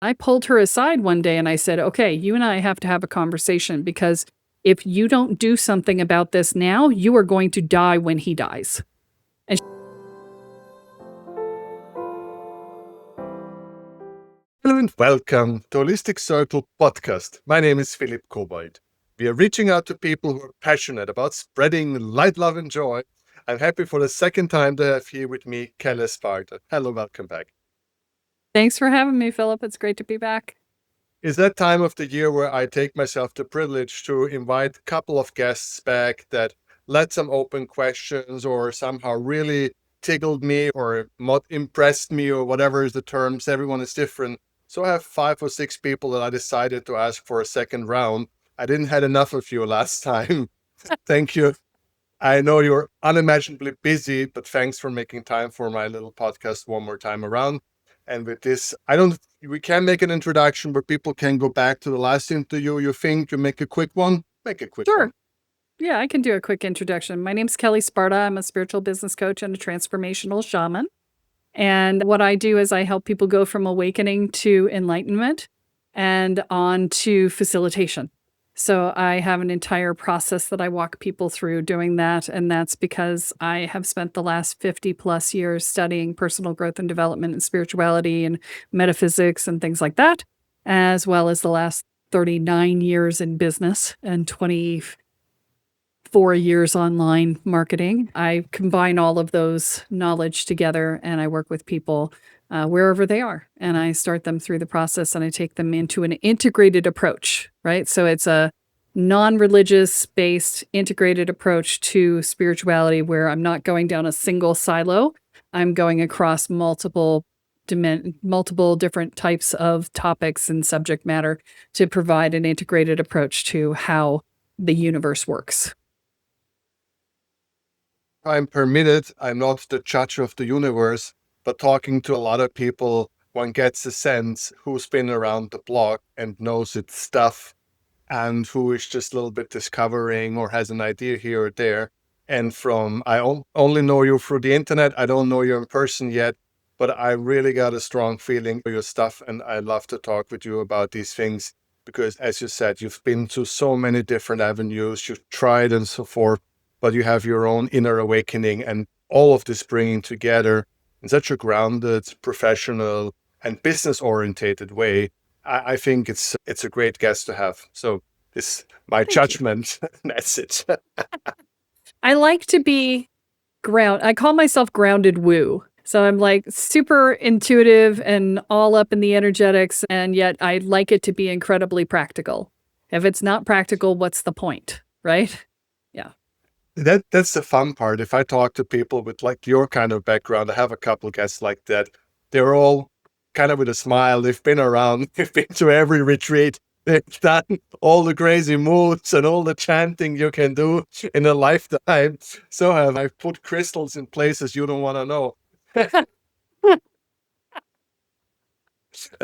I pulled her aside one day and I said, okay, you and I have to have a conversation because if you don't do something about this now, you are going to die when he dies. Hello and welcome to HolisticCircle podcast. My name is Philipp Kobald. We are reaching out to people who are passionate about spreading light, love, and joy. I'm happy for the second time to have here with me Kelle Sparta. Hello, welcome back. Thanks for having me, Philip. It's great to be back. It's that time of the year where I take myself the privilege to invite a couple of guests back that led some open questions or somehow really tickled me or impressed me or whatever is the terms. Everyone is different. So I have 5 or 6 people that I decided to ask for a second round. I didn't have enough of you last time. Thank you. I know you're unimaginably busy, but thanks for making time for my little podcast one more time around. And with this, we can make an introduction, but people can go back to the last interview. You think you make a quick one? Make a quick one. Sure. Yeah, I can do a quick introduction. My name's Kelle Sparta. I'm a spiritual business coach and a transformational shaman. And what I do is I help people go from awakening to enlightenment and on to facilitation. So I have an entire process that I walk people through doing that. And that's because I have spent the last 50 plus years studying personal growth and development and spirituality and metaphysics and things like that, as well as the last 39 years in business and 24 years online marketing. I combine all of those knowledge together and I work with people wherever they are. And I start them through the process and I take them into an integrated approach, right? So it's a non-religious based integrated approach to spirituality where I'm not going down a single silo. I'm going across multiple different types of topics and subject matter to provide an integrated approach to how the universe works. I'm permitted. I'm not the judge of the universe, but talking to a lot of people, one gets a sense who's been around the block and knows its stuff and who is just a little bit discovering or has an idea here or there. And I only know you through the internet. I don't know you in person yet, but I really got a strong feeling for your stuff. And I love to talk with you about these things because, as you said, you've been to so many different avenues, you've tried and so forth, but you have your own inner awakening and all of this bringing together in such a grounded, professional, and business-orientated way. I think it's a great guest to have. So this my judgment. That's it. I like to be I call myself grounded woo. So I'm like super intuitive and all up in the energetics, and yet I like it to be incredibly practical. If it's not practical, what's the point, right? Yeah. That's the fun part. If I talk to people with like your kind of background, I have a couple guests like that. They're all kind of with a smile. They've been around. They've been to every retreat. They've done all the crazy moves and all the chanting you can do in a lifetime. So have I put crystals in places you don't want to know.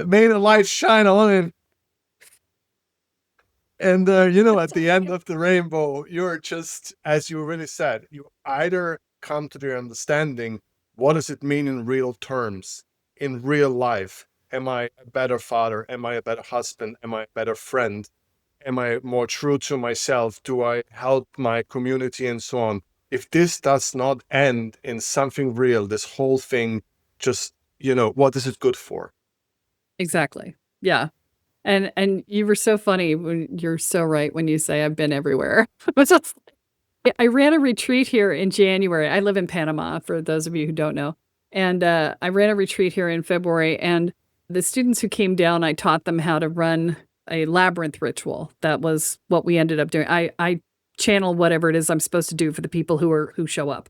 Made a light shine on it. And, at the end of the rainbow, you're just, as you really said, you either come to the understanding, what does it mean in real terms, in real life? Am I a better father? Am I a better husband? Am I a better friend? Am I more true to myself? Do I help my community and so on? If this does not end in something real, this whole thing just, what is it good for? Exactly. Yeah. And you were so funny when you're so right when you say I've been everywhere. I ran a retreat here in January. I live in Panama, for those of you who don't know. And I ran a retreat here in February. And the students who came down, I taught them how to run a labyrinth ritual. That was what we ended up doing. I channel whatever it is I'm supposed to do for the people who show up.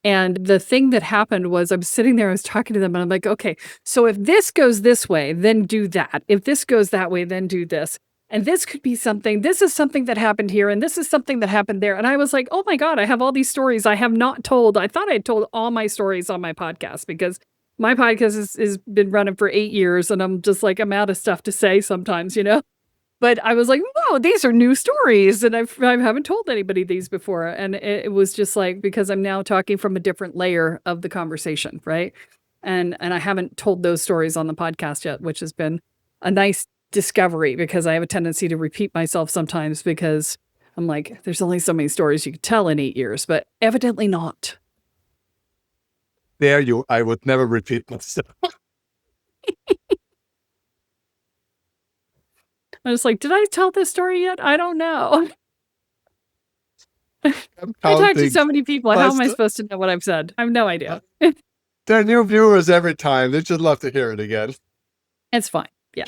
And the thing that happened was I'm sitting there, I was talking to them and I'm like, okay, so if this goes this way, then do that. If this goes that way, then do this. And this could be something, this is something that happened here. And this is something that happened there. And I was like, oh my God, I have all these stories I have not told. I thought I had told all my stories on my podcast because my podcast has been running for 8 years. And I'm just like, I'm out of stuff to say sometimes, But I was like, whoa, these are new stories. And I haven't told anybody these before. And it was just like, because I'm now talking from a different layer of the conversation, right? And I haven't told those stories on the podcast yet, which has been a nice discovery, because I have a tendency to repeat myself sometimes, because I'm like, there's only so many stories you could tell in 8 years, but evidently not. I would never repeat myself. I was like, did I tell this story yet? I don't know. I talk to so many people. How am I supposed to know what I've said? I have no idea. There are new viewers every time. They just love to hear it again. It's fine. Yeah.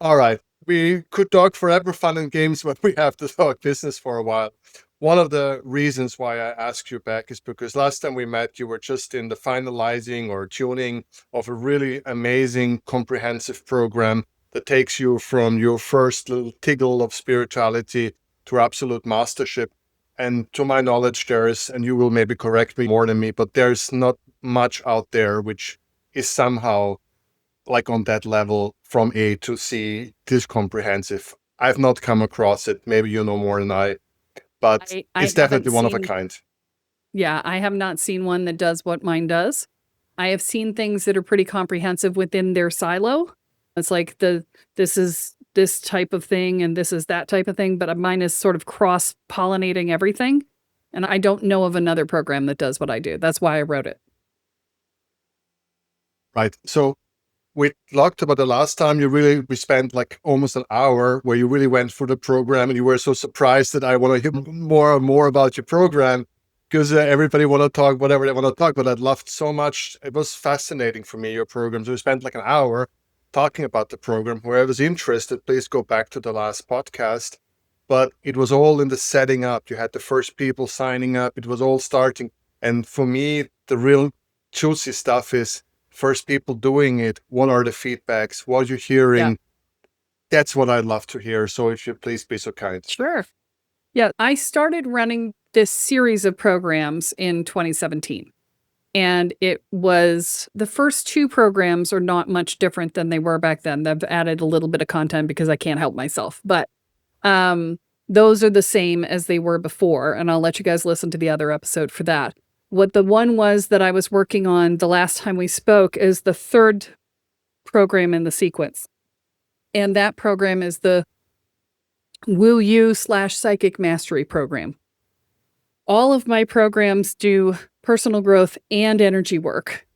All right. We could talk forever fun and games, but we have to talk business for a while. One of the reasons why I asked you back is because last time we met, you were just in the finalizing or tuning of a really amazing, comprehensive program that takes you from your first little tiggle of spirituality to absolute mastership. And to my knowledge, and you will maybe correct me more than me, but there's not much out there which is somehow like on that level from A to C, this comprehensive. I've not come across it. Maybe you know more than I, but it's definitely one of a kind. Yeah, I have not seen one that does what mine does. I have seen things that are pretty comprehensive within their silo. It's like this is this type of thing and this is that type of thing, but mine is sort of cross-pollinating everything. And I don't know of another program that does what I do. That's why I wrote it. Right. So we talked about the last time we spent like almost an hour where you really went through the program, and you were so surprised that I want to hear more and more about your program, because everybody want to talk whatever they want to talk, but I loved so much. It was fascinating for me, your program. So we spent like an hour talking about the program. Whoever's interested, please go back to the last podcast. But it was all in the setting up. You had the first people signing up. It was all starting. And for me, the real juicy stuff is first people doing it. What are the feedbacks? What you're hearing? Yeah. That's what I'd love to hear. So if you please be so kind. Sure. Yeah, I started running this series of programs in 2017. And it was, the first 2 programs are not much different than they were back then. They've added a little bit of content because I can't help myself. But those are the same as they were before. And I'll let you guys listen to the other episode for that. What the one was that I was working on the last time we spoke is the 3rd program in the sequence. And that program is the Woo You / Psychic Mastery program. All of my programs do personal growth and energy work,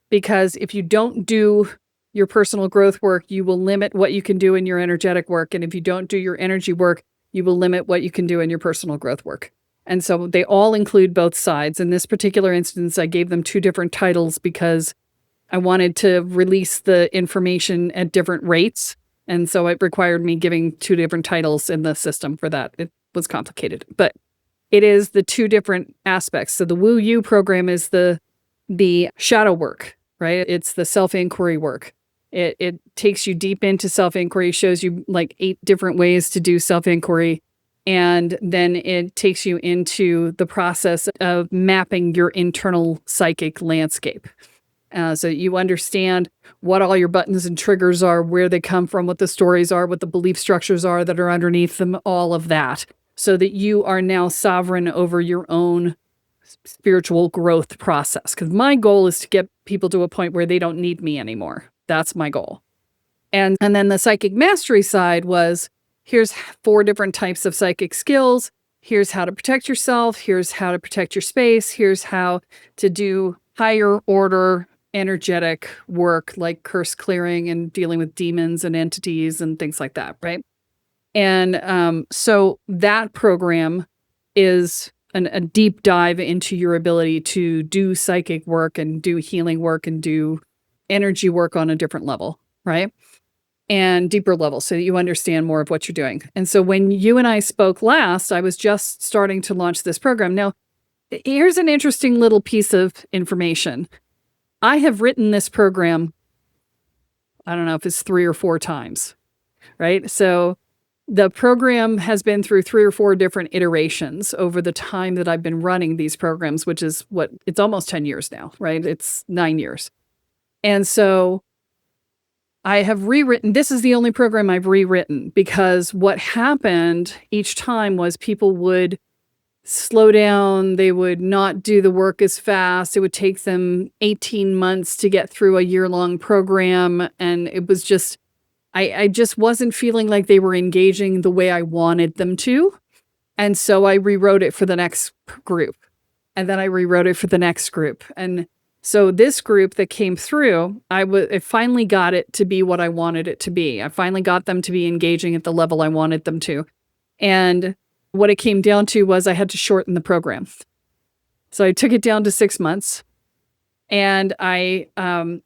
because if you don't do your personal growth work, you will limit what you can do in your energetic work. And if you don't do your energy work, you will limit what you can do in your personal growth work. And so they all include both sides. In this particular instance, I gave them 2 different titles because I wanted to release the information at different rates. And so it required me giving 2 different titles in the system for that. It was complicated, but it is the 2 different aspects. So the Woo You program is the shadow work, right? It's the self-inquiry work. It takes you deep into self-inquiry, shows you like 8 different ways to do self-inquiry. And then it takes you into the process of mapping your internal psychic landscape. So you understand what all your buttons and triggers are, where they come from, what the stories are, what the belief structures are that are underneath them, all of that, so that you are now sovereign over your own spiritual growth process. Because my goal is to get people to a point where they don't need me anymore. That's my goal. And then the psychic mastery side was, here's 4 different types of psychic skills. Here's how to protect yourself. Here's how to protect your space. Here's how to do higher order energetic work like curse clearing and dealing with demons and entities and things like that, right? And so that program is a deep dive into your ability to do psychic work and do healing work and do energy work on a different level, right? And deeper level, so that you understand more of what you're doing. And so when you and I spoke last, I was just starting to launch this program. Now, here's an interesting little piece of information. I have written this program, I don't know if it's 3 or 4 times, right? So the program has been through 3 or 4 different iterations over the time that I've been running these programs, which is it's almost 10 years now, right? It's 9 years. And so I have rewritten, this is the only program I've rewritten, because what happened each time was people would slow down, they would not do the work as fast. It would take them 18 months to get through a year-long program, and it was just I just wasn't feeling like they were engaging the way I wanted them to. And so I rewrote it for the next group. And then I rewrote it for the next group. And so this group that came through, I finally got it to be what I wanted it to be. I finally got them to be engaging at the level I wanted them to. And what it came down to was I had to shorten the program. So I took it down to 6 months. And I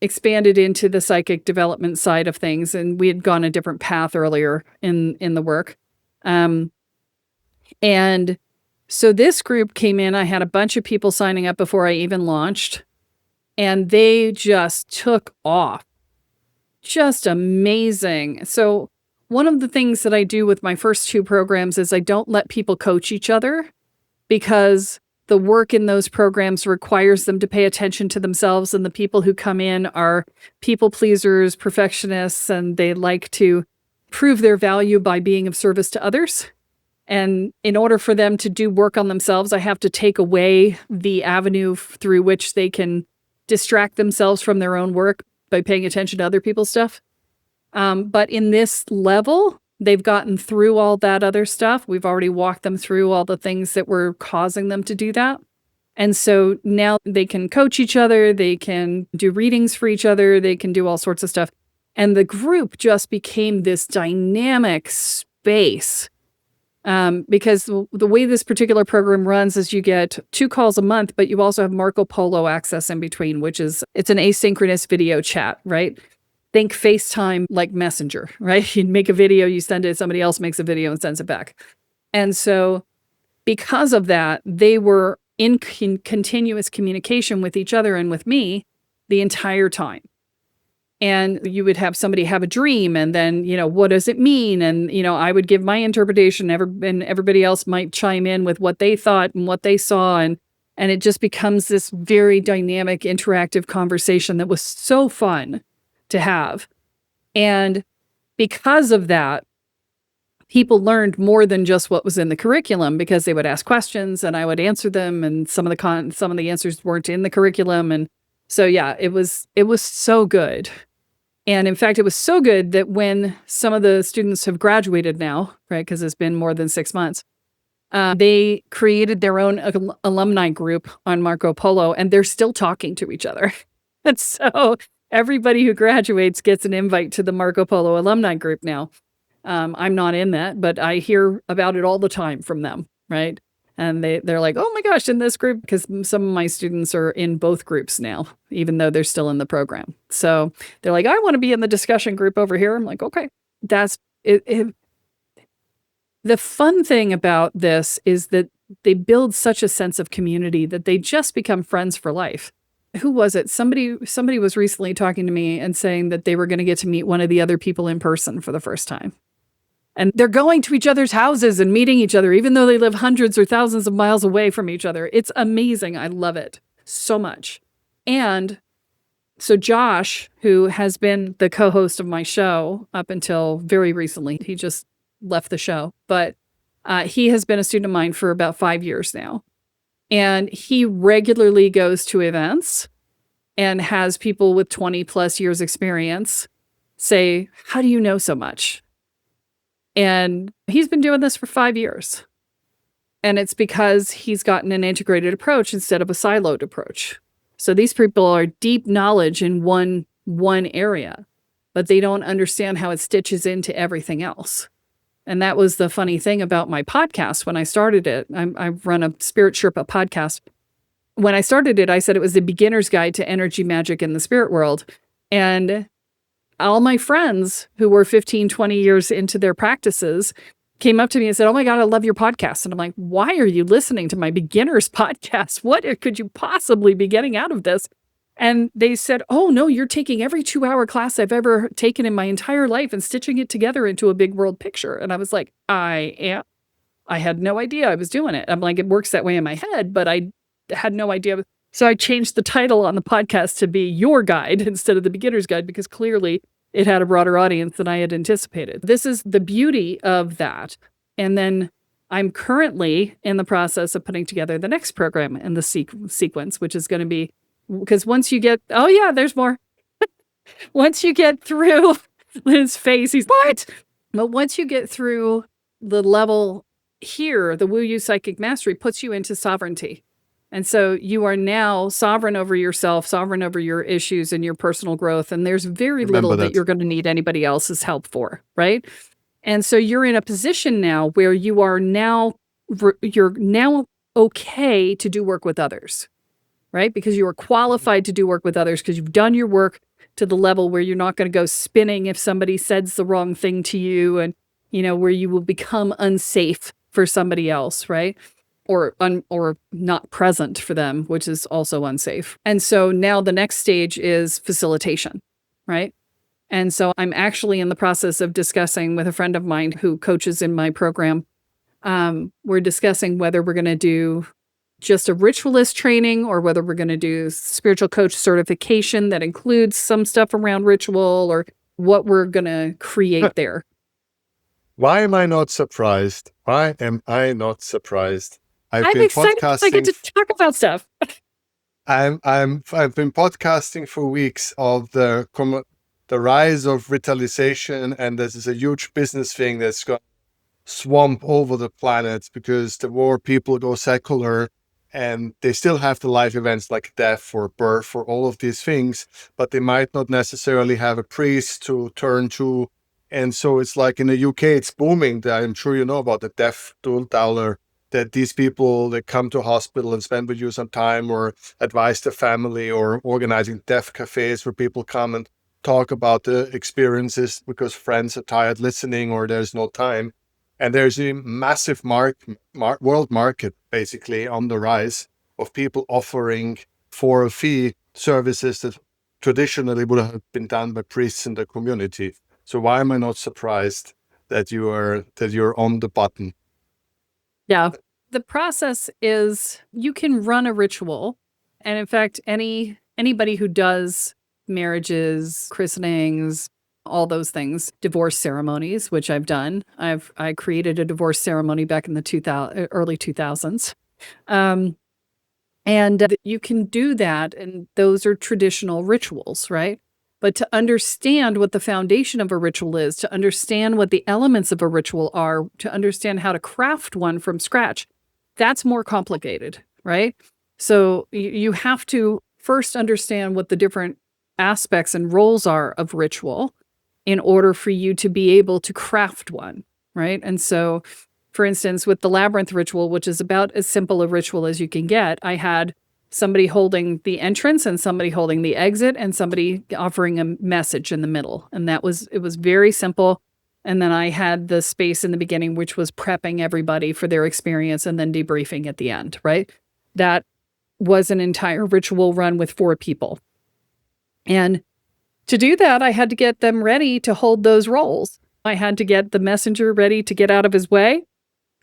expanded into the psychic development side of things. And we had gone a different path earlier in the work. And so this group came in. I had a bunch of people signing up before I even launched. And they just took off. Just amazing. So one of the things that I do with my first 2 programs is I don't let people coach each other, because the work in those programs requires them to pay attention to themselves. And the people who come in are people pleasers, perfectionists, and they like to prove their value by being of service to others. And in order for them to do work on themselves, I have to take away the avenue through which they can distract themselves from their own work by paying attention to other people's stuff. But in this level, they've gotten through all that other stuff. We've already walked them through all the things that were causing them to do that. And so now they can coach each other. They can do readings for each other. They can do all sorts of stuff. And the group just became this dynamic space. Because the way this particular program runs is you get 2 calls a month, but you also have Marco Polo access in between, it's an asynchronous video chat, right? Think FaceTime like Messenger, right? You make a video, you send it, somebody else makes a video and sends it back. And so because of that, they were in continuous communication with each other and with me the entire time. And you would have somebody have a dream, and then, what does it mean? And, I would give my interpretation, and everybody else might chime in with what they thought and what they saw. And it just becomes this very dynamic, interactive conversation that was so fun to have. And because of that, people learned more than just what was in the curriculum, because they would ask questions and I would answer them, and some of the answers weren't in the curriculum. And so, yeah, it was so good. And in fact, it was so good that when some of the students have graduated now, right, because it's been more than 6 months, they created their own alumni group on Marco Polo, and they're still talking to each other. And so everybody who graduates gets an invite to the Marco Polo alumni group now. I'm not in that, but I hear about it all the time from them, right? And they're like, oh my gosh, in this group, because some of my students are in both groups now, even though they're still in the program. So they're like, I want to be in the discussion group over here. I'm like, okay, that's it. The fun thing about this is that they build such a sense of community that they just become friends for life. Who was it? Somebody was recently talking to me and saying that they were going to get to meet one of the other people in person for the first time. And they're going to each other's houses and meeting each other, even though they live hundreds or thousands of miles away from each other. It's amazing. I love it so much. And so Josh, who has been the co-host of my show up until very recently, he just left the show, but he has been a student of mine for about 5 years now. And he regularly goes to events and has people with 20 plus years experience say, how do you know so much? And he's been doing this for 5 years. And it's because he's gotten an integrated approach instead of a siloed approach. So these people are deep knowledge in one area, but they don't understand how it stitches into everything else. And that was the funny thing about my podcast when I started it. I run a Spirit Sherpa podcast. When I started it, I said it was the beginner's guide to energy magic in the spirit world. And all my friends who were 15, 20 years into their practices came up to me and said, oh my God, I love your podcast. And I'm like, why are you listening to my beginner's podcast? What could you possibly be getting out of this? And they said, oh no, you're taking every 2-hour class I've ever taken in my entire life and stitching it together into a big world picture. And I was like, I am. I had no idea I was doing it. I'm like, it works that way in my head, but I had no idea. So I changed the title on the podcast to be Your Guide instead of the Beginner's Guide, because clearly it had a broader audience than I had anticipated. This is the beauty of that. And then I'm currently in the process of putting together the next program in the sequence, which is going to be, because once you get, oh yeah, there's more. Once you get through his face, he's what? But once you get through the level here, the Wu Yu Psychic Mastery puts you into sovereignty. And so you are now sovereign over yourself, sovereign over your issues and your personal growth. And there's very little that you're going to need anybody else's help for, right? And so you're in a position now where you're now okay to do work with others, right? Because you are qualified to do work with others because you've done your work to the level where you're not going to go spinning if somebody says the wrong thing to you, and where you will become unsafe for somebody else, right? Or not present for them, which is also unsafe. And so now the next stage is facilitation, right? And so I'm actually in the process of discussing with a friend of mine who coaches in my program. We're discussing whether we're going to do just a ritualist training or whether we're going to do spiritual coach certification that includes some stuff around ritual, or what we're going to create there. Why am I not surprised? Why am I not surprised? I'm excited because I get to talk about stuff. I've been podcasting for weeks of the rise of ritualization, and this is a huge business thing that's going to swamp over the planet because the more people go secular, and they still have the life events like death or birth or all of these things, but they might not necessarily have a priest to turn to. And so it's like in the UK, it's booming. I'm sure you know about the death doula, that these people that come to a hospital and spend with you some time or advise the family, or organizing death cafes where people come and talk about the experiences because friends are tired listening or there's no time. And there's a massive world market basically on the rise of people offering for a fee services that traditionally would have been done by priests in the community. So why am I not surprised that you're on the button? Yeah. The process is you can run a ritual. And in fact, anybody who does marriages, christenings, all those things, divorce ceremonies, which I've done. I created a divorce ceremony back in the early 2000s. And you can do that, and those are traditional rituals, right? But to understand what the foundation of a ritual is, to understand what the elements of a ritual are, to understand how to craft one from scratch, that's more complicated, right? So you have to first understand what the different aspects and roles are of ritual in order for you to be able to craft one, right? And so, for instance, with the Labyrinth ritual, which is about as simple a ritual as you can get, I had somebody holding the entrance and somebody holding the exit and somebody offering a message in the middle. And it was very simple. And then I had the space in the beginning, which was prepping everybody for their experience and then debriefing at the end, right? That was an entire ritual run with 4 people. And to do that, I had to get them ready to hold those roles. I had to get the messenger ready to get out of his way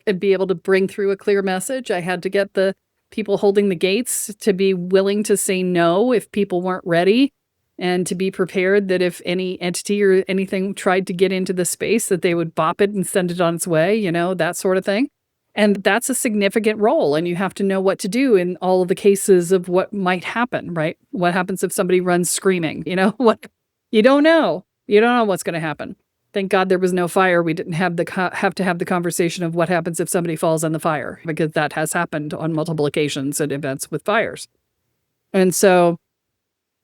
and be able to bring through a clear message. I had to get the people holding the gates to be willing to say no if people weren't ready, and to be prepared that if any entity or anything tried to get into the space, that they would bop it and send it on its way, that sort of thing. And that's a significant role, and you have to know what to do in all of the cases of what might happen, right? What happens if somebody runs screaming? What you don't know. You don't know what's going to happen. Thank God there was no fire. We didn't have to have the conversation of what happens if somebody falls in the fire, because that has happened on multiple occasions at events with fires. And so,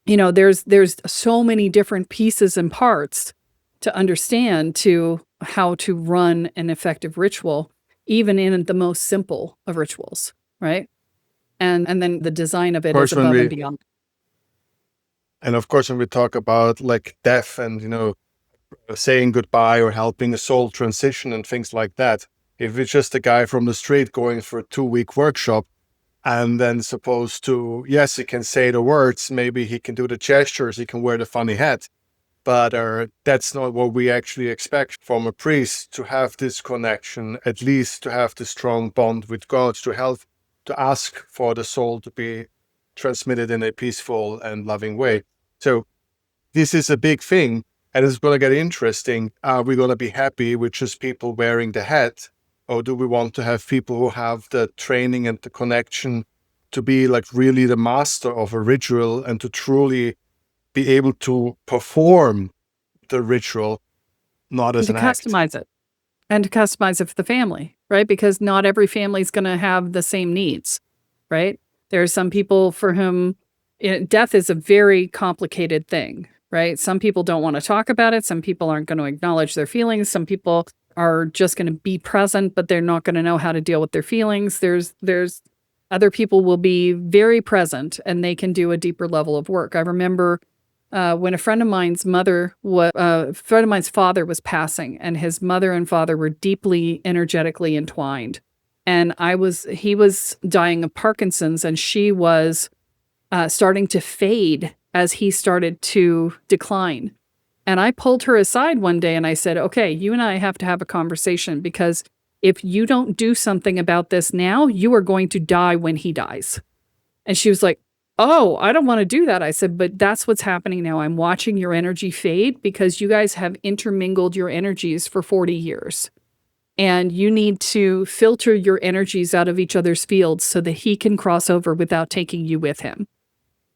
there's so many different pieces and parts to understand to how to run an effective ritual, even in the most simple of rituals, right? And then the design of it is above and beyond. And of course, when we talk about like death and, saying goodbye or helping a soul transition and things like that, if it's just a guy from the street going for a 2-week workshop and then supposed to, yes, he can say the words, maybe he can do the gestures, he can wear the funny hat, but that's not what we actually expect from a priest, to have this connection, at least to have this strong bond with God, to help, to ask for the soul to be transmitted in a peaceful and loving way. So this is a big thing. And it's going to get interesting. Are we going to be happy with just people wearing the hat? Or do we want to have people who have the training and the connection to be like really the master of a ritual and to truly be able to perform the ritual, not as to an act. customize it. And to customize it for the family, right? Because not every family is going to have the same needs, right? There are some people for whom death is a very complicated thing, right? Some people don't want to talk about it. Some people aren't going to acknowledge their feelings. Some people are just going to be present, but they're not going to know how to deal with their feelings. There's other people will be very present and they can do a deeper level of work. I remember when a friend of mine's father was passing, and his mother and father were deeply energetically entwined. And he was dying of Parkinson's, and she was starting to fade as he started to decline. And I pulled her aside one day and I said, okay, you and I have to have a conversation, because if you don't do something about this now, you are going to die when he dies. And she was like, oh, I don't want to do that. I said, but that's what's happening now. I'm watching your energy fade because you guys have intermingled your energies for 40 years. And you need to filter your energies out of each other's fields so that he can cross over without taking you with him.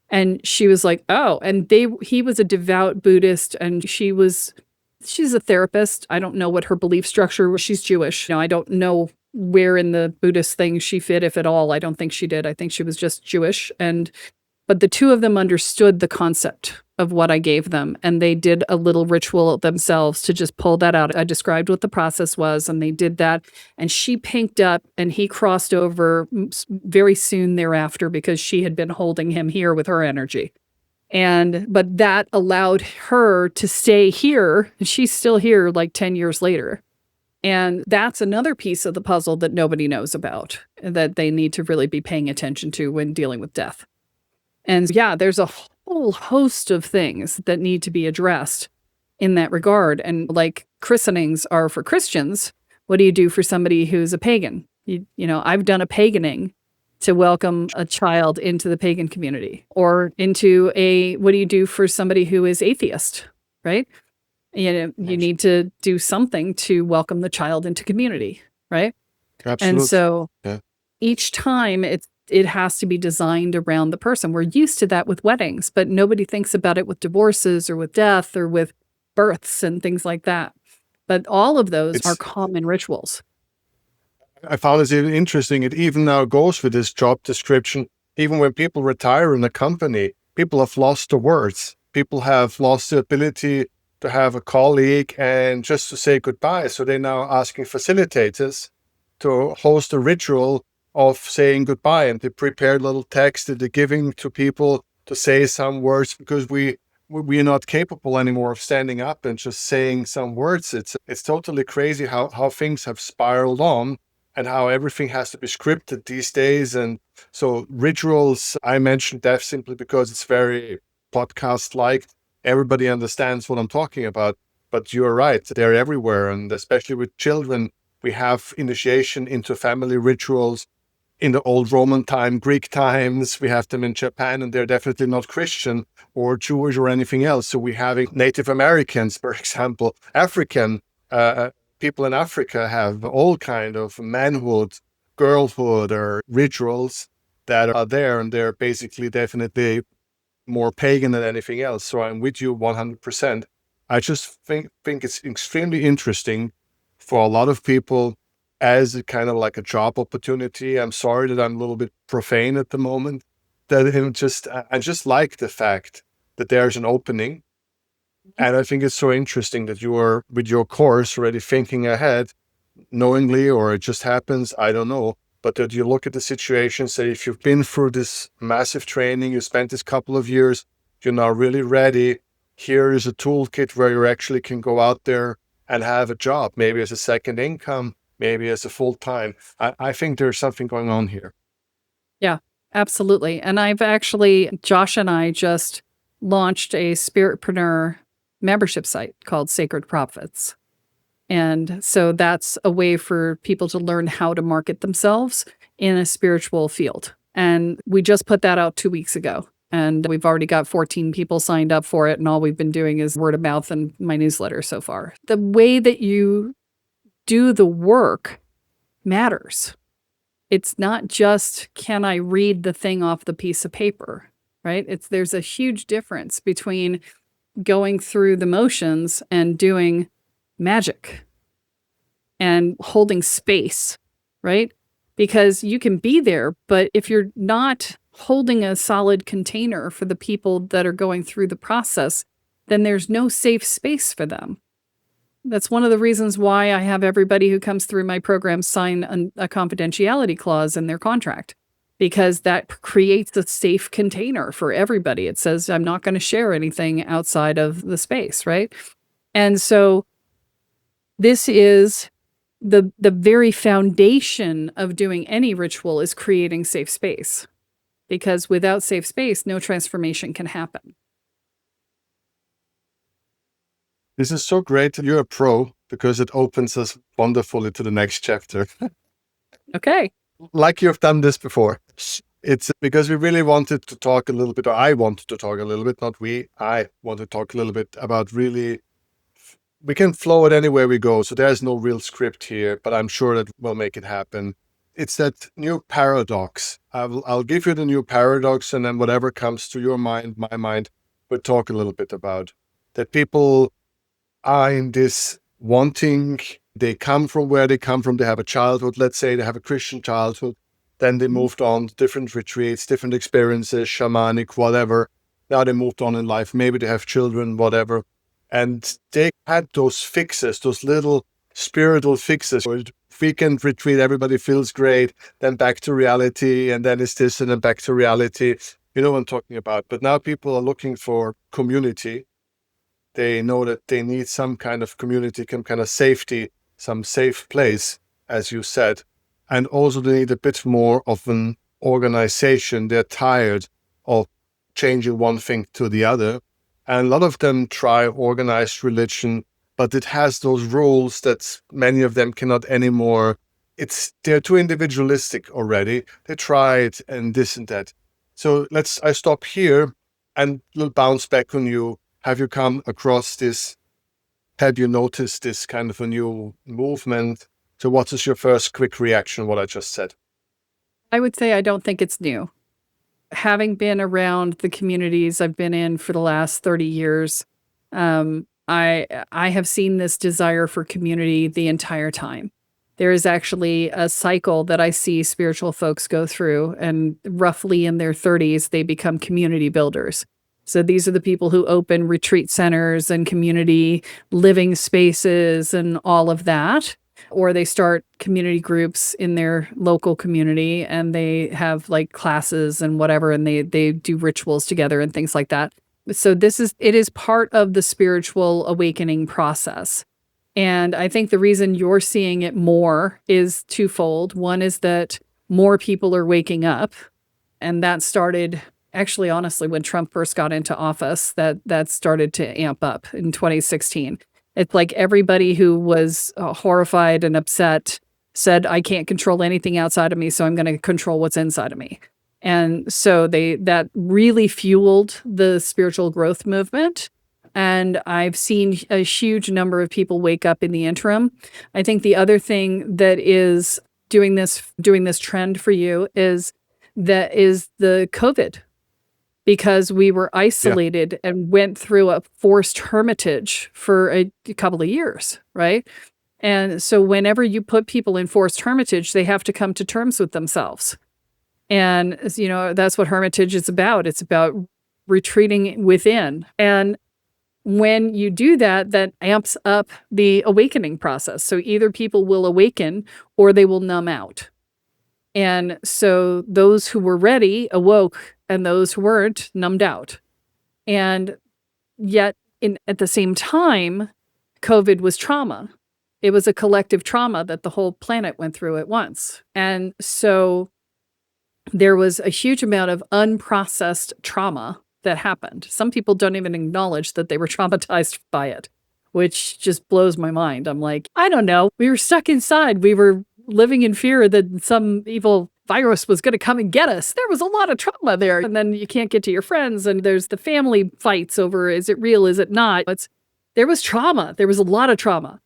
And she was like, oh, and he was a devout Buddhist, and she's a therapist. I don't know what her belief structure was. She's Jewish. I don't know where in the Buddhist thing she fit, if at all. I don't think she did. I think she was just Jewish. But the two of them understood the concept of what I gave them, and they did a little ritual themselves to just pull that out. I described what the process was, and they did that, and she pinked up, and he crossed over very soon thereafter because she had been holding him here with her energy. But that allowed her to stay here, and she's still here like 10 years later. And that's another piece of the puzzle that nobody knows about, that they need to really be paying attention to when dealing with death. And yeah, there's a whole host of things that need to be addressed in that regard. And like christenings are for Christians, what do you do for somebody who's a pagan? I've done a paganing to welcome a child into the pagan community, or into what do you do for somebody who is atheist, right? You need to do something to welcome the child into community, right? Absolutely. And so each time it has to be designed around the person. We're used to that with weddings, but nobody thinks about it with divorces or with death or with births and things like that. But all of those are common rituals. I found this even interesting. It even now goes with this job description. Even when people retire in a company, people have lost the words. People have lost the ability to have a colleague and just to say goodbye. So they're now asking facilitators to host a ritual of saying goodbye, and they prepare little text that they're giving to people to say some words, because we are not capable anymore of standing up and just saying some words. It's totally crazy how things have spiraled on, and how everything has to be scripted these days. And so rituals, I mentioned death simply because it's very podcast-like. Everybody understands what I'm talking about, but you're right, they're everywhere. And especially with children, we have initiation into family rituals in the old Roman time, Greek times. We have them in Japan, and they're definitely not Christian or Jewish or anything else. So we're having Native Americans, for example, African people in Africa have all kind of manhood, girlhood, or rituals that are there, and they're basically definitely more pagan than anything else. So I'm with you 100%. I just think it's extremely interesting for a lot of people as a kind of like a job opportunity. I'm sorry that I'm a little bit profane at the moment. I just like the fact that there's an opening. And I think it's so interesting that you are with your course already thinking ahead, knowingly, or it just happens, I don't know. But that you look at the situation, say, if you've been through this massive training, you spent this couple of years, you're now really ready. Here is a toolkit where you actually can go out there and have a job, maybe as a second income, maybe as a full-time. I think there's something going on here. Yeah, absolutely. And Josh and I just launched a Spiritpreneur membership site called Sacred Profits. And so that's a way for people to learn how to market themselves in a spiritual field. And we just put that out 2 weeks ago. And we've already got 14 people signed up for it. And all we've been doing is word of mouth and my newsletter so far. The way that you do the work matters. It's not just, can I read the thing off the piece of paper, right? There's a huge difference between going through the motions and doing magic and holding space, right? Because you can be there, but if you're not holding a solid container for the people that are going through the process, then there's no safe space for them. That's one of the reasons why I have everybody who comes through my program sign a confidentiality clause in their contract, because that creates a safe container for everybody. It says, I'm not going to share anything outside of the space, right? And so this is the very foundation of doing any ritual is creating safe space, because without safe space, no transformation can happen. This is so great. You're a pro, because it opens us wonderfully to the next chapter. Okay. Like you've done this before. It's because we really wanted to talk a little bit, or I wanted to talk a little bit, not we, I want to talk a little bit about really, we can flow it anywhere we go. So there's no real script here, but I'm sure that we'll make it happen. It's that new paradox. I'll give you the new paradox, and then whatever comes to your mind, my mind, we'll talk a little bit about. That people are in this wanting, they come from where they come from, they have a childhood, let's say they have a Christian childhood, then they moved on to different retreats, different experiences, shamanic, whatever. Now they moved on in life, maybe they have children, whatever. And they had those fixes, those little spiritual fixes. Weekend retreat, everybody feels great, then back to reality, and then it's this, and then back to reality. You know what I'm talking about. But now people are looking for community. They know that they need some kind of community, some kind of safety, some safe place, as you said. And also they need a bit more of an organization. They're tired of changing one thing to the other. And a lot of them try organized religion, but it has those rules that many of them cannot anymore. They're too individualistic already. They tried and this and that. So I stop here and we'll bounce back on you. Have you come across this? Have you noticed this kind of a new movement? So what is your first quick reaction, what I just said? I would say I don't think it's new. Having been around the communities I've been in for the last 30 years, I have seen this desire for community the entire time. There is actually a cycle that I see spiritual folks go through, and roughly in their 30s, they become community builders. So these are the people who open retreat centers and community living spaces and all of that. Or they start community groups in their local community, and they have like classes and whatever, and they do rituals together and things like that. So it is part of the spiritual awakening process. And I think the reason you're seeing it more is twofold. One is that more people are waking up, and that started actually, honestly, when Trump first got into office, that started to amp up in 2016. It's like everybody who was horrified and upset said, I can't control anything outside of me, so I'm going to control what's inside of me. And so that really fueled the spiritual growth movement. And I've seen a huge number of people wake up in the interim. I think the other thing that is doing this trend for you is the COVID, because we were isolated and went through a forced hermitage for a couple of years, right? And so whenever you put people in forced hermitage, they have to come to terms with themselves. And, that's what hermitage is about. It's about retreating within. And when you do that, that amps up the awakening process. So either people will awaken or they will numb out. And so those who were ready awoke, and those who weren't numbed out. And yet, at the same time, COVID was trauma. It was a collective trauma that the whole planet went through at once. And so there was a huge amount of unprocessed trauma that happened. Some people don't even acknowledge that they were traumatized by it, which just blows my mind. I'm like, I don't know. We were stuck inside. We were living in fear that some evil virus was going to come and get us. There was a lot of trauma there. And then you can't get to your friends, and there's the family fights over, is it real, is it not? There was trauma. There was a lot of trauma.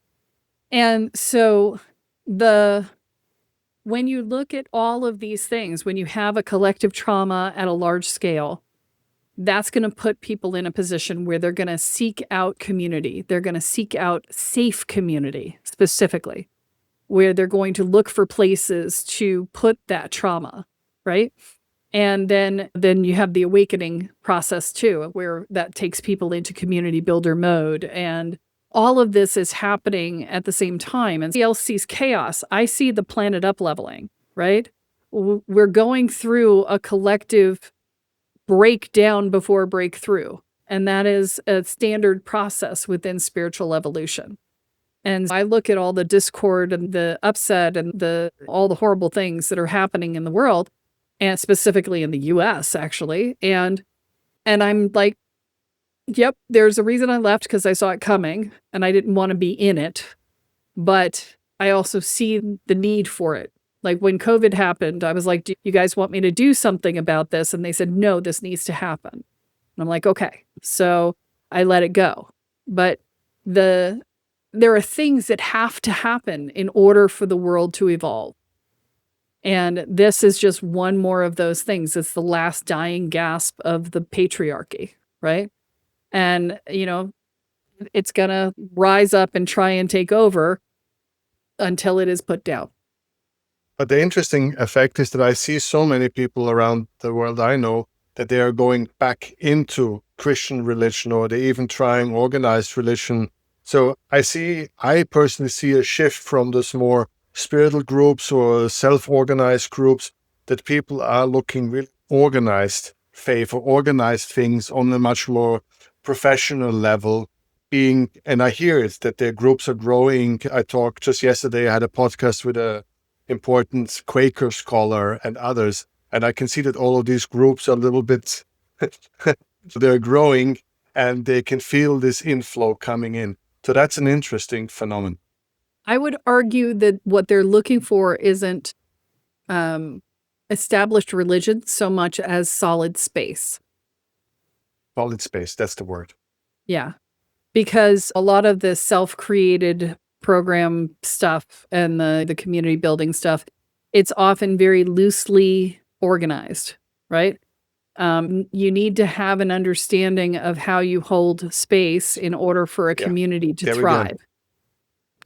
And so when you look at all of these things, when you have a collective trauma at a large scale, that's going to put people in a position where they're going to seek out community. They're going to seek out safe community specifically, where they're going to look for places to put that trauma, right? And then you have the awakening process too, where that takes people into community builder mode. And all of this is happening at the same time. And else sees chaos. I see the planet up leveling, right? We're going through a collective breakdown before breakthrough. And that is a standard process within spiritual evolution. And I look at all the discord and the upset and all the horrible things that are happening in the world, and specifically in the US, actually. And I'm like, yep, there's a reason I left, because I saw it coming and I didn't want to be in it. But I also see the need for it. Like when COVID happened, I was like, do you guys want me to do something about this? And they said, no, this needs to happen. And I'm like, okay. So I let it go. But there are things that have to happen in order for the world to evolve. And this is just one more of those things. It's the last dying gasp of the patriarchy, right? And, it's going to rise up and try and take over until it is put down. But the interesting effect is that I see so many people around the world I know that they are going back into Christian religion, or they even trying organized religion. So I personally see a shift from those more spiritual groups or self-organized groups, that people are looking really organized faith or organized things on a much more professional level. And I hear it, that their groups are growing. I talked just yesterday, I had a podcast with a important Quaker scholar and others, and I can see that all of these groups are a little bit, so they're growing and they can feel this inflow coming in. So that's an interesting phenomenon. I would argue that what they're looking for isn't established religion so much as solid space. Solid space, that's the word. Yeah, because a lot of the self-created program stuff and the community building stuff, it's often very loosely organized, right? You need to have an understanding of how you hold space in order for a community to thrive.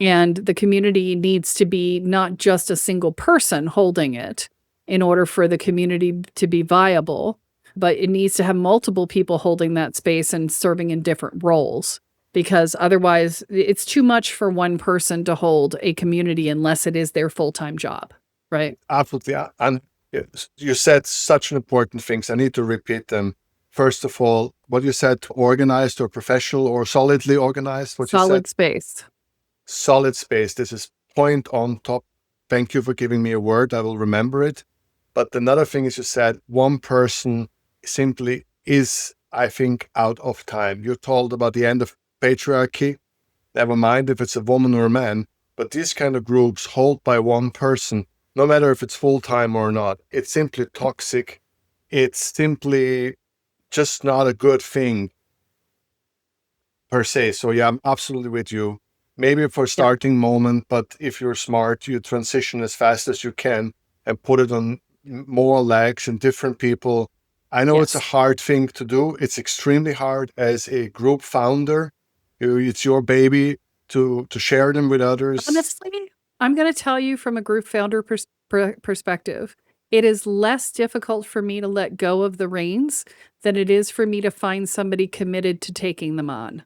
And the community needs to be not just a single person holding it in order for the community to be viable, but it needs to have multiple people holding that space and serving in different roles. Because otherwise, it's too much for one person to hold a community unless it is their full-time job, right? Absolutely. And you said such an important things. I need to repeat them. First of all, what you said, organized or professional or solidly organized? Solid space. Solid space. This is point on top. Thank you for giving me a word. I will remember it. But another thing is, you said one person simply is, I think, out of time. You told about the end of patriarchy, never mind if it's a woman or a man, but these kind of groups hold by one person, no matter if it's full-time or not, it's simply toxic. It's simply just not a good thing per se. So yeah, I'm absolutely with you. Maybe for a starting moment, but if you're smart, you transition as fast as you can and put it on more legs and different people. I know it's a hard thing to do. It's extremely hard as a group founder. It's your baby to share them with others. Honestly, I'm going to tell you from a group founder perspective, it is less difficult for me to let go of the reins than it is for me to find somebody committed to taking them on.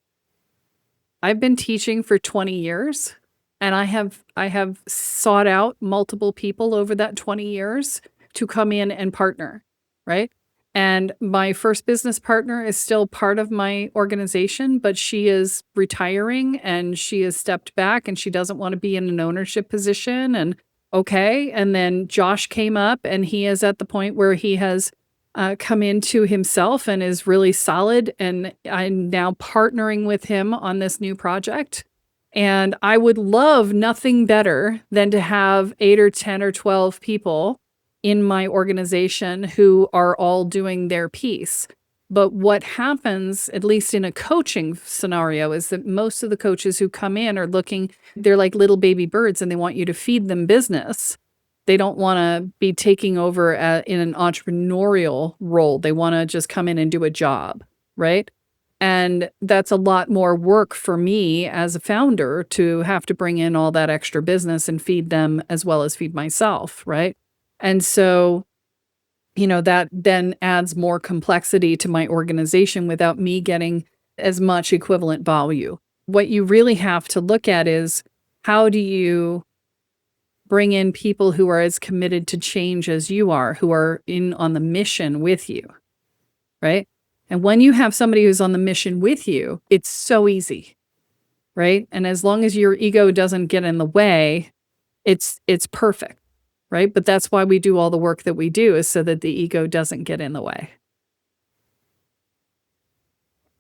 I've been teaching for 20 years, and I have sought out multiple people over that 20 years to come in and partner, right? And my first business partner is still part of my organization, but she is retiring and she has stepped back and she doesn't want to be in an ownership position. And okay. And then Josh came up and he is at the point where he has come into himself and is really solid. And I'm now partnering with him on this new project. And I would love nothing better than to have 8 or 10 or 12 people in my organization who are all doing their piece. But what happens, at least in a coaching scenario, is that most of the coaches who come in are they're like little baby birds and they want you to feed them business. They don't want to be taking over in an entrepreneurial role. They want to just come in and do a job, right? And that's a lot more work for me as a founder to have to bring in all that extra business and feed them as well as feed myself, right? And so, that then adds more complexity to my organization without me getting as much equivalent value. What you really have to look at is, how do you bring in people who are as committed to change as you are, who are in on the mission with you, right? And when you have somebody who's on the mission with you, it's so easy, right? And as long as your ego doesn't get in the way, it's perfect, right? But that's why we do all the work that we do, is so that the ego doesn't get in the way.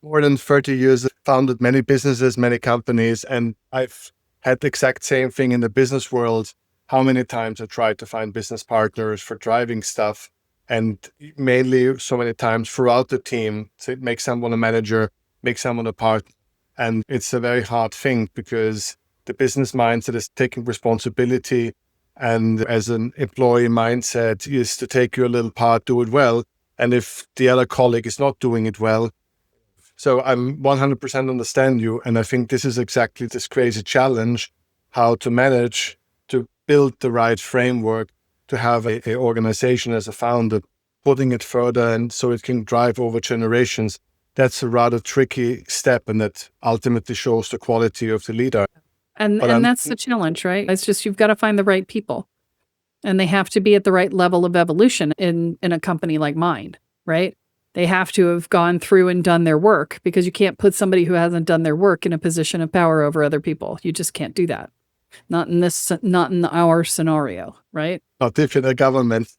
More than 30 years, I've founded many businesses, many companies, and I've had the exact same thing in the business world. How many times I tried to find business partners for driving stuff, and mainly so many times throughout the team, to make someone a manager, make someone a partner. And it's a very hard thing, because the business mindset is taking responsibility, and as an employee mindset is to take your little part, do it well. And if the other colleague is not doing it well, so I'm 100% understand you. And I think this is exactly this crazy challenge, how to manage to build the right framework to have a organization as a founder, putting it further and so it can drive over generations. That's a rather tricky step, and that ultimately shows the quality of the leader. And that's the challenge, right? It's just, you've got to find the right people, and they have to be at the right level of evolution in a company like mine, right? They have to have gone through and done their work, because you can't put somebody who hasn't done their work in a position of power over other people. You just can't do that. Not in our scenario, right? Not if in a government.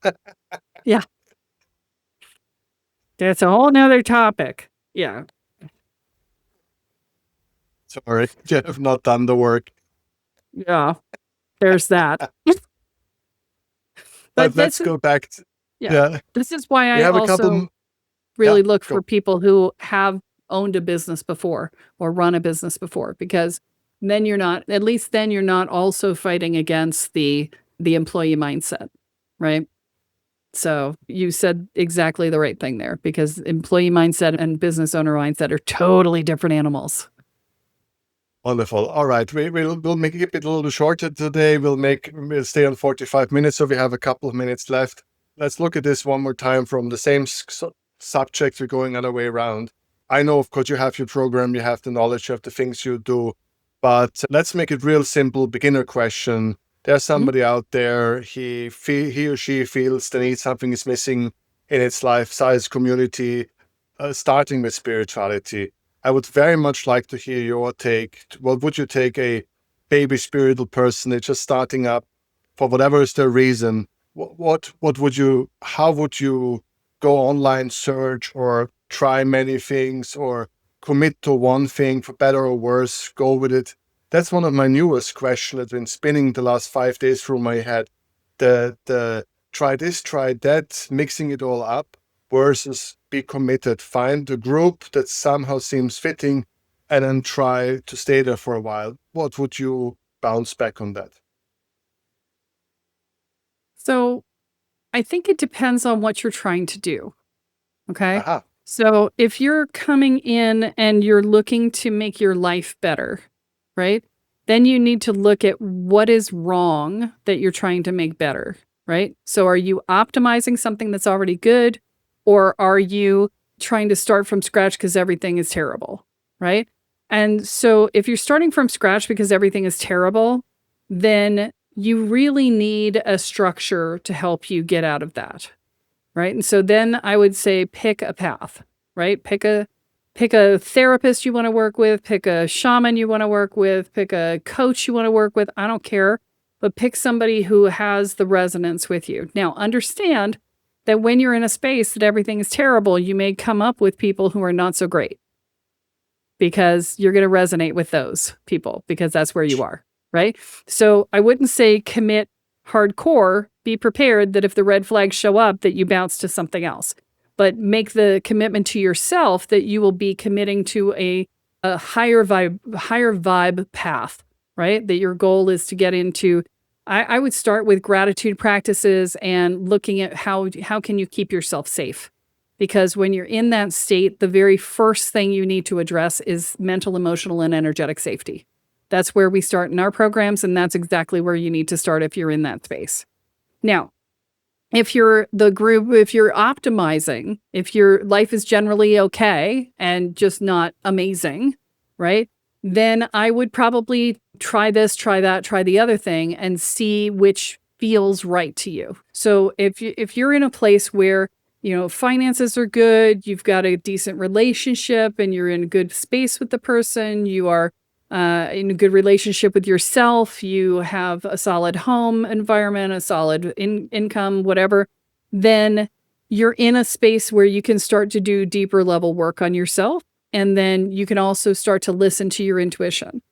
Yeah. That's a whole nother topic. Yeah. Sorry, you have not done the work. Yeah. There's that. But let's go back to, yeah. This is why I have a also couple, really look for people who have owned a business before or run a business before, because then you're not also fighting against the employee mindset, right? So you said exactly the right thing there, because employee mindset and business owner mindset are totally different animals. Wonderful. All right, we'll make it a little shorter today. We'll stay on 45 minutes, so we have a couple of minutes left. Let's look at this one more time from the same subject. We're going other way around. I know, of course, you have your program, you have the knowledge, you have the things you do, but let's make it real simple. Beginner question. There's somebody out there, he or she feels the need, something is missing in its life size community, starting with spirituality. I would very much like to hear your take. What would you take a baby spiritual person that's just starting up, for whatever is their reason? How would you go online search, or try many things, or commit to one thing for better or worse, go with it? That's one of my newest questions that's been spinning the last 5 days through my head. The try this, try that, mixing it all up, versus be committed. Find a group that somehow seems fitting, and then try to stay there for a while. What would you bounce back on that? So I think it depends on what you're trying to do. Okay. Aha. So if you're coming in and you're looking to make your life better, right? Then you need to look at what is wrong that you're trying to make better, right? So are you optimizing something that's already good, or are you trying to start from scratch because everything is terrible, right? And so if you're starting from scratch because everything is terrible, then you really need a structure to help you get out of that, right? And so then I would say pick a path, right? Pick a therapist you want to work with, pick a shaman you want to work with, pick a coach you want to work with. I don't care, but pick somebody who has the resonance with you. Now, understand that when you're in a space that everything is terrible, you may come up with people who are not so great, because you're going to resonate with those people, because that's where you are, right? So I wouldn't say commit hardcore. Be prepared that if the red flags show up, that you bounce to something else. But make the commitment to yourself that you will be committing to a higher vibe path, right? That your goal is to get into I would start with gratitude practices and looking at how can you keep yourself safe. Because when you're in that state, the very first thing you need to address is mental, emotional, and energetic safety. That's where we start in our programs, and that's exactly where you need to start if you're in that space. Now, if you're optimizing, if your life is generally okay and just not amazing, right? Then I would probably try this, try that, try the other thing and see which feels right to you. So if you're in a place where, finances are good, you've got a decent relationship and you're in a good space with the person, you are in a good relationship with yourself, you have a solid home environment, a solid income, whatever, then you're in a space where you can start to do deeper level work on yourself. And then you can also start to listen to your intuition.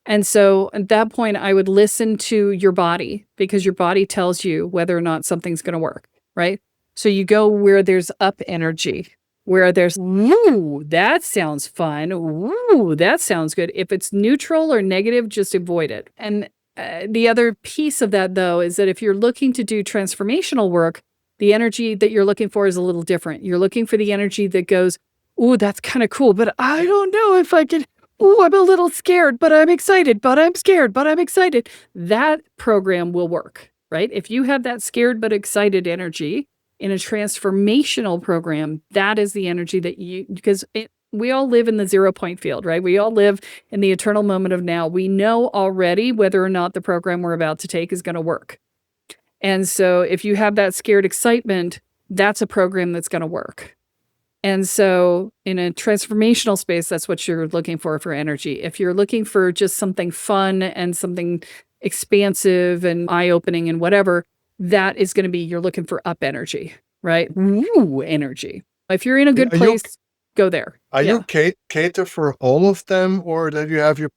And so at that point, I would listen to your body because your body tells you whether or not something's going to work, right? So you go where there's up energy, where there's, ooh, that sounds fun. Ooh, that sounds good. If it's neutral or negative, just avoid it. And the other piece of that, though, is that if you're looking to do transformational work, the energy that you're looking for is a little different. You're looking for the energy that goes, ooh, that's kind of cool, but I don't know if I can. Ooh, I'm a little scared, but I'm excited, but I'm scared, but I'm excited. That program will work, right? If you have that scared but excited energy in a transformational program, that is the energy that because we all live in the 0 point field, right? We all live in the eternal moment of now. We know already whether or not the program we're about to take is going to work. And so if you have that scared excitement, that's a program that's going to work. And so in a transformational space, that's what you're looking for energy. If you're looking for just something fun and something expansive and eye-opening and whatever, that is going to be, you're looking for up energy, right? Woo energy. If you're in a good place, go there. Are you cater for all of them, or that you have your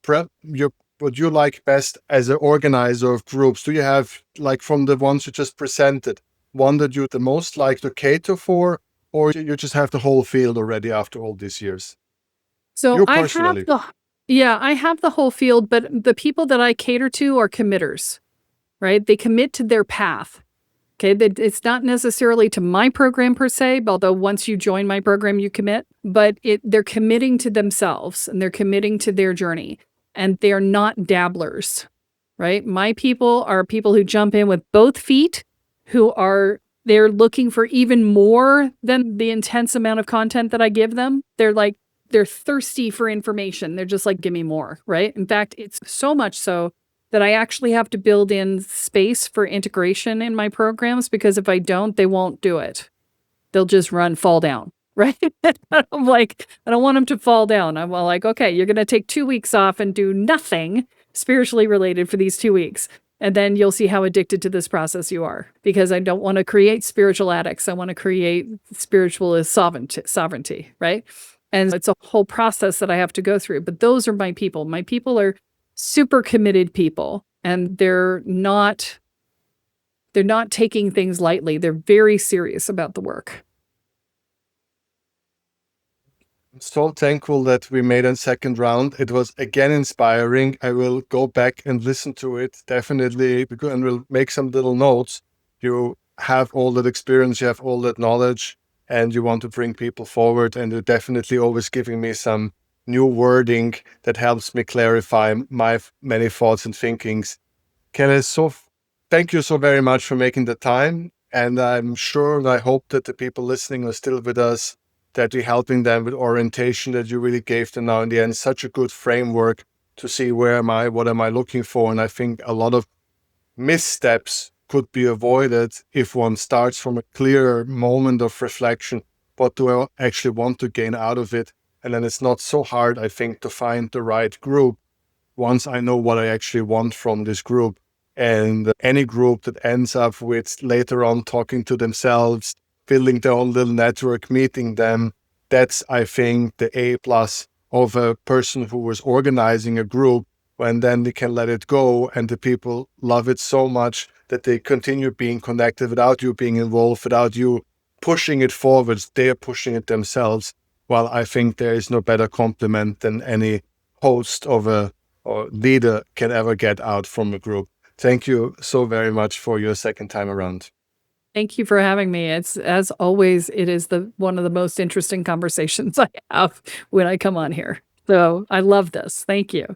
what you like best as an organizer of groups? Do you have, like, from the ones you just presented, one that you the most like to cater for? Or you just have the whole field already after all these years? So I have the whole field, but the people that I cater to are committers, right? They commit to their path. Okay. It's not necessarily to my program per se, although once you join my program, you commit, but they're committing to themselves and they're committing to their journey, and they're not dabblers, right? My people are people who jump in with both feet, they're looking for even more than the intense amount of content that I give them. They're thirsty for information. They're just like, give me more, right? In fact, it's so much so that I actually have to build in space for integration in my programs, because if I don't, they won't do it. They'll just fall down, right? I'm like, I don't want them to fall down. I'm like, okay, you're going to take 2 weeks off and do nothing spiritually related for these 2 weeks. And then you'll see how addicted to this process you are, because I don't want to create spiritual addicts. I want to create spiritual sovereignty, right? And it's a whole process that I have to go through. But those are my people. My people are super committed people, and they're not taking things lightly. They're very serious about the work. I'm so thankful that we made a second round. It was again inspiring. I will go back and listen to it, definitely, and we'll make some little notes. You have all that experience, you have all that knowledge, and you want to bring people forward, and you're definitely always giving me some new wording that helps me clarify my many thoughts and thinkings. Kelle, thank you so very much for making the time. And I'm sure and I hope that the people listening are still with us, that you're helping them with orientation, that you really gave them now in the end such a good framework to see what am I looking for. And I think a lot of missteps could be avoided if one starts from a clearer moment of reflection. What do I actually want to gain out of it? And then it's not so hard, I think, to find the right group once I know what I actually want from this group. And any group that ends up with later on talking to themselves, building their own little network, meeting them, that's, I think, the A+ of a person who was organizing a group, when then they can let it go and the people love it so much that they continue being connected without you being involved, without you pushing it forwards. They're pushing it themselves. Well, I think there is no better compliment than any host or leader can ever get out from a group. Thank you so very much for your second time around. Thank you for having me. It's, as always, it is one of the most interesting conversations I have when I come on here. So I love this. Thank you.